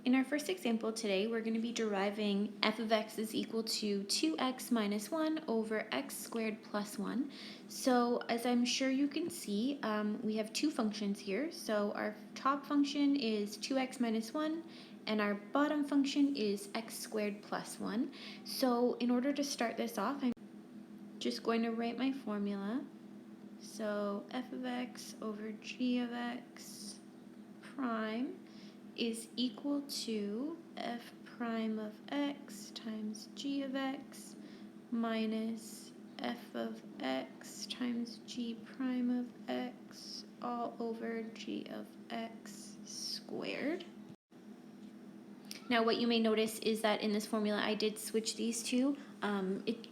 In our first example today, we're going to be deriving f of x is equal to 2x minus 1 over x squared plus 1. So as I'm sure you can see, we have two functions here. So our top function is 2x minus 1, and our bottom function is x squared plus 1. So in order to start this off, I'm just going to write my formula. So f of x over g of x prime is equal to f prime of x times g of x minus f of x times g prime of x all over g of x squared. Now what you may notice is that in this formula I did switch these two.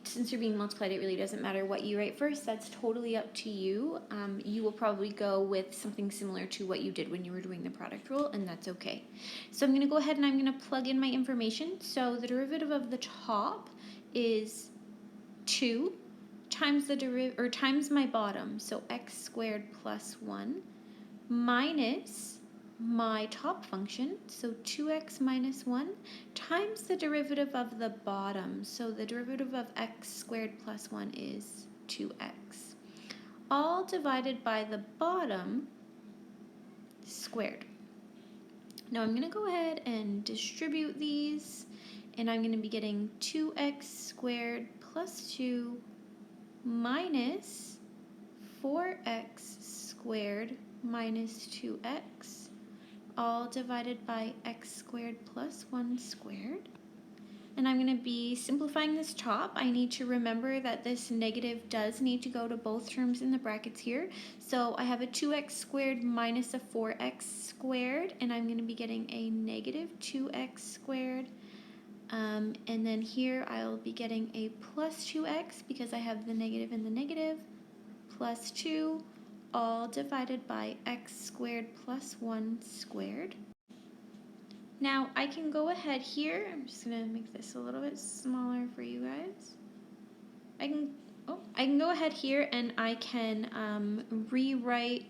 Since they're being multiplied, it really doesn't matter what you write first. That's totally up to you. You will probably go with something similar to what you did when you were doing the product rule, and that's okay. So I'm going to go ahead and I'm going to plug in my information. So the derivative of the top is 2 times the times my bottom, so x squared plus 1, minus my top function, so 2x minus 1, times the derivative of the bottom, so the derivative of x squared plus 1 is 2x, all divided by the bottom squared. Now I'm going to go ahead and distribute these, and I'm going to be getting 2x squared plus 2 minus 4x squared minus 2x, all divided by x squared plus 1 squared. And I'm going to be simplifying this top. I need to remember that this negative does need to go to both terms in the brackets here. So I have a 2x squared minus a 4x squared, and I'm going to be getting a negative 2x squared. And then here I'll be getting a plus 2x because I have the negative and the negative, plus 2, all divided by x squared plus 1 squared. Now I can go ahead here, I'm just going to make this a little bit smaller for you guys. I can go ahead here and I can rewrite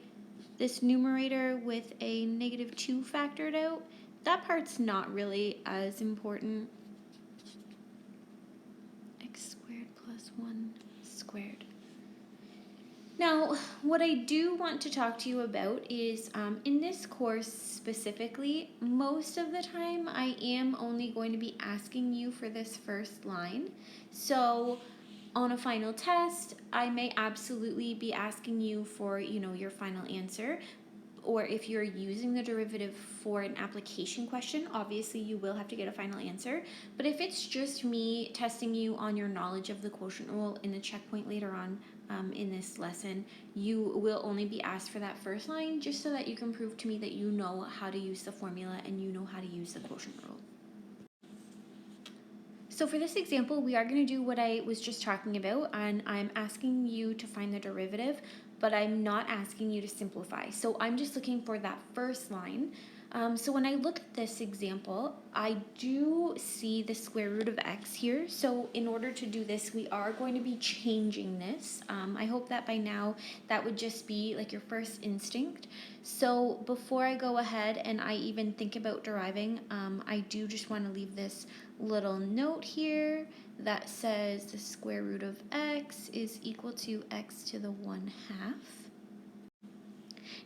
this numerator with a negative 2 factored out. That part's not really as important. X squared plus 1 squared. Now, what I do want to talk to you about is, in this course specifically, most of the time I am only going to be asking you for this first line. So on a final test, I may absolutely be asking you for, your final answer. Or if you're using the derivative for an application question, obviously you will have to get a final answer. But if it's just me testing you on your knowledge of the quotient rule in the checkpoint later on in this lesson, you will only be asked for that first line just so that you can prove to me that you know how to use the formula and you know how to use the quotient rule. So for this example, we are going to do what I was just talking about, and I'm asking you to find the derivative, but I'm not asking you to simplify. So I'm just looking for that first line. So when I look at this example, I do see the square root of x here. So in order to do this, we are going to be changing this. I hope that by now that would just be like your first instinct. So before I go ahead and I even think about deriving, I do just want to leave this little note here that says the square root of x is equal to x to the 1/2.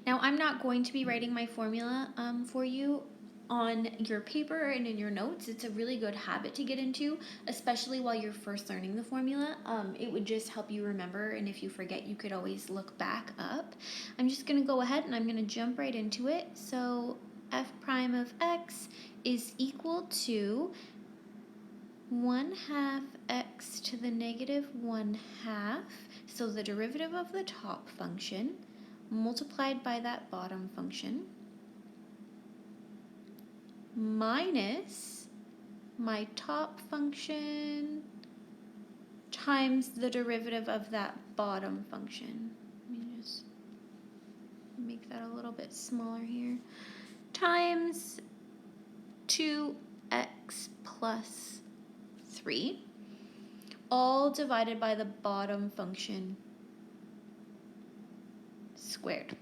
Now I'm not going to be writing my formula for you on your paper and in your notes. It's a really good habit to get into, especially while you're first learning the formula. It would just help you remember, and if you forget, you could always look back up. I'm just going to go ahead and I'm going to jump right into it. So f prime of x is equal to 1/2 x to the negative 1/2, so the derivative of the top function multiplied by that bottom function, minus my top function times the derivative of that bottom function. Let me just make that a little bit smaller here. Times 2x plus 3, all divided by the bottom function squared.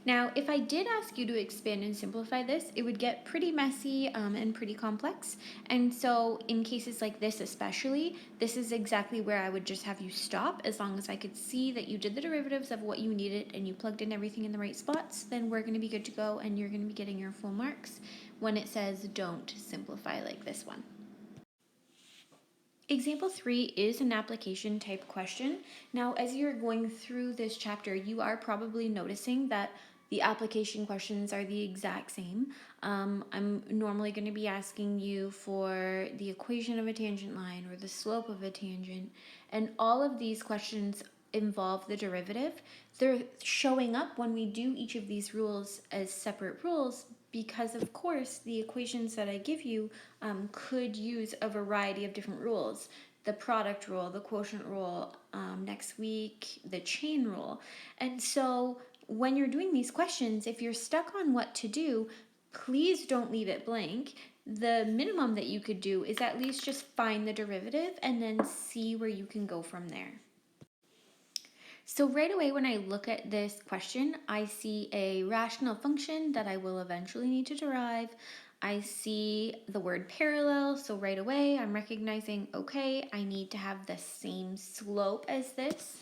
Now, if I did ask you to expand and simplify this, it would get pretty messy and pretty complex. And so in cases like this especially, this is exactly where I would just have you stop. As long as I could see that you did the derivatives of what you needed and you plugged in everything in the right spots, then we're going to be good to go and you're going to be getting your full marks when it says don't simplify like this one. Example 3 is an application type question. Now, as you're going through this chapter, you are probably noticing that the application questions are the exact same. I'm normally going to be asking you for the equation of a tangent line or the slope of a tangent, and all of these questions involve the derivative. They're showing up when we do each of these rules as separate rules because, of course, the equations that I give you could use a variety of different rules. The product rule, the quotient rule, next week, the chain rule. And so when you're doing these questions, if you're stuck on what to do, please don't leave it blank. The minimum that you could do is at least just find the derivative and then see where you can go from there. So right away when I look at this question, I see a rational function that I will eventually need to derive. I see the word parallel, so right away I'm recognizing, okay, I need to have the same slope as this.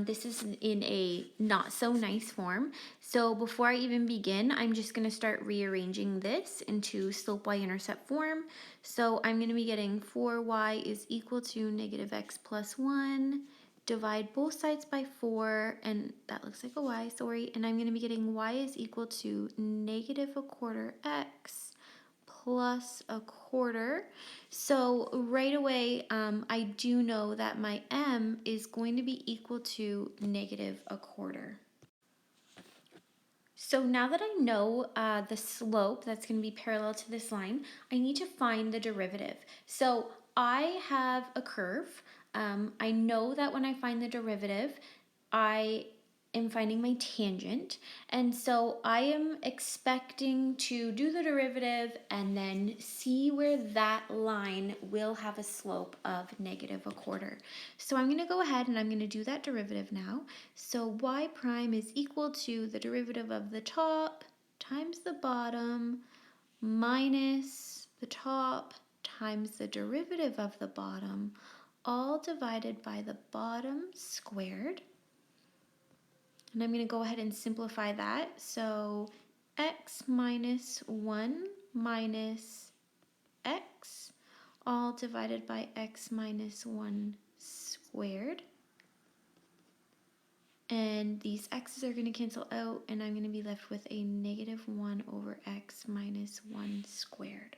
This is in a not so nice form. So before I even begin, I'm just going to start rearranging this into slope y-intercept form. So I'm going to be getting 4y is equal to negative x plus 1. Divide both sides by 4, and that looks like a y, sorry, and I'm going to be getting y is equal to negative a quarter x plus a quarter. So right away, I do know that my m is going to be equal to negative a quarter. So now that I know the slope that's going to be parallel to this line, I need to find the derivative. So I have a curve. I know that when I find the derivative, I am finding my tangent. And so I am expecting to do the derivative and then see where that line will have a slope of negative a quarter. So I'm going to go ahead and I'm going to do that derivative now. So y prime is equal to the derivative of the top times the bottom minus the top times the derivative of the bottom, all divided by the bottom squared. And I'm going to go ahead and simplify that. So x minus 1 minus x, all divided by x minus 1 squared. And these x's are going to cancel out, and I'm going to be left with a negative 1 over x minus 1 squared.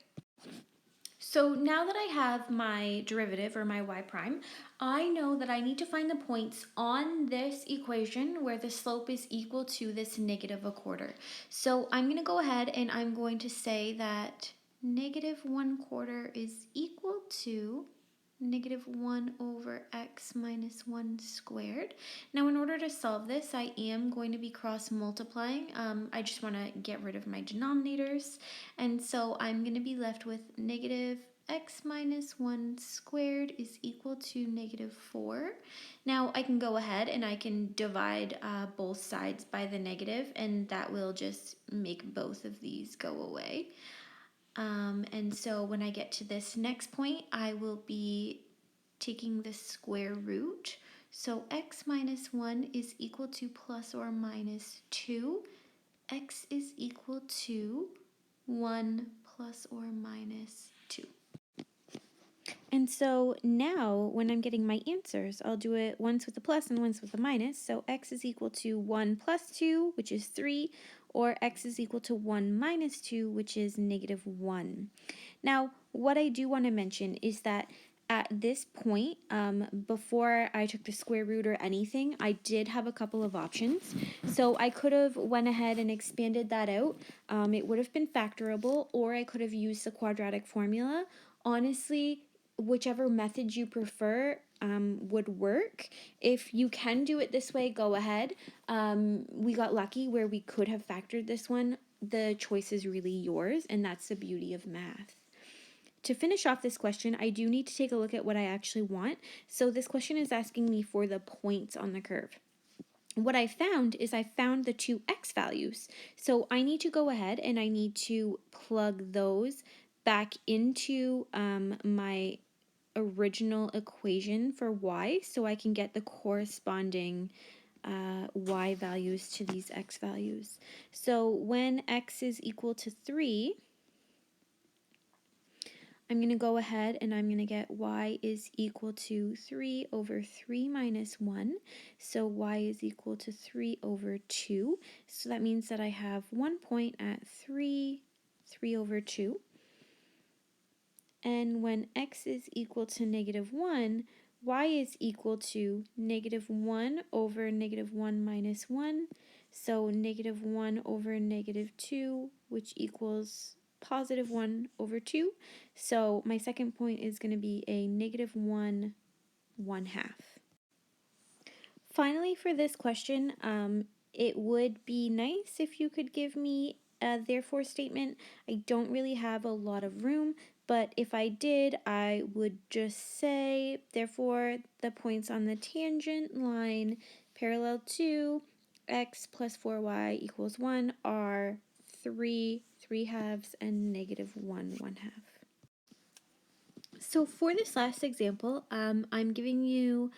So now that I have my derivative, or my y prime, I know that I need to find the points on this equation where the slope is equal to this negative a quarter. So I'm going to go ahead and I'm going to say that negative 1/4 is equal to negative 1 over x minus 1 squared. Now in order to solve this, I am going to be cross multiplying. I just want to get rid of my denominators, and so I'm going to be left with negative x minus 1 squared is equal to negative 4. Now I can go ahead and I can divide both sides by the negative, and that will just make both of these go away. And so when I get to this next point, I will be taking the square root. So x minus 1 is equal to plus or minus 2. X is equal to 1 plus or minus 2. And so now when I'm getting my answers, I'll do it once with a plus and once with a minus. So x is equal to 1 plus 2, which is 3, or x is equal to 1 minus 2, which is negative 1. Now, what I do want to mention is that at this point, before I took the square root or anything, I did have a couple of options. So I could have went ahead and expanded that out. It would have been factorable, or I could have used the quadratic formula. Honestly, whichever method you prefer would work. If you can do it this way, go ahead. We got lucky where we could have factored this one. The choice is really yours, and that's the beauty of math. To finish off this question, I do need to take a look at what I actually want. So this question is asking me for the points on the curve. what I found is I found the two x values. So I need to go ahead and I need to plug those back into my original equation for y so I can get the corresponding y values to these x values. So when x is equal to 3, I'm going to go ahead and I'm going to get y is equal to 3 over 3 minus 1. So y is equal to 3 over 2. So that means that I have 1 point at 3 over 2. And when x is equal to negative 1, y is equal to negative 1 over negative 1 minus 1. So negative 1 over negative 2, which equals positive 1 over 2. So my second point is going to be a negative 1, 1/2. Finally, for this question, it would be nice if you could give me a therefore statement. I don't really have a lot of room, but if I did, I would just say, therefore, the points on the tangent line parallel to x plus 4y equals 1 are 3, 3/2, and negative 1, 1/2. So for this last example, I'm giving you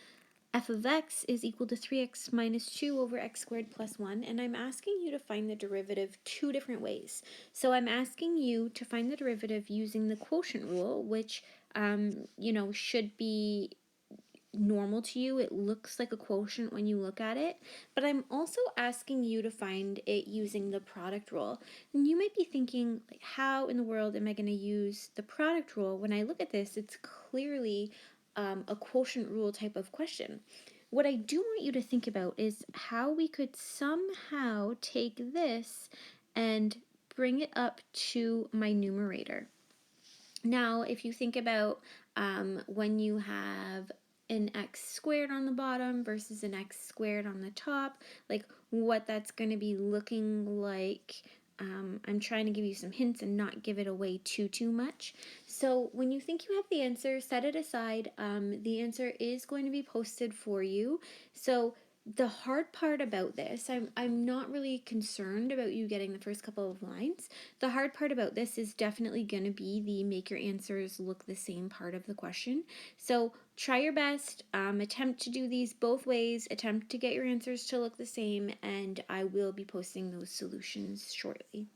f of x is equal to 3x minus 2 over x squared plus 1, and I'm asking you to find the derivative two different ways. So I'm asking you to find the derivative using the quotient rule, which, should be normal to you. It looks like a quotient when you look at it, but I'm also asking you to find it using the product rule. And you might be thinking, like, how in the world am I going to use the product rule? When I look at this, it's clearly a quotient rule type of question. What I do want you to think about is how we could somehow take this and bring it up to my numerator. Now, if you think about when you have an x squared on the bottom versus an x squared on the top, like what that's going to be looking like. I'm trying to give you some hints and not give it away too much. So when you think you have the answer, set it aside. The answer is going to be posted for you. So the hard part about this, I'm not really concerned about you getting the first couple of lines. The hard part about this is definitely going to be the make your answers look the same part of the question. So try your best, attempt to do these both ways, attempt to get your answers to look the same, and I will be posting those solutions shortly.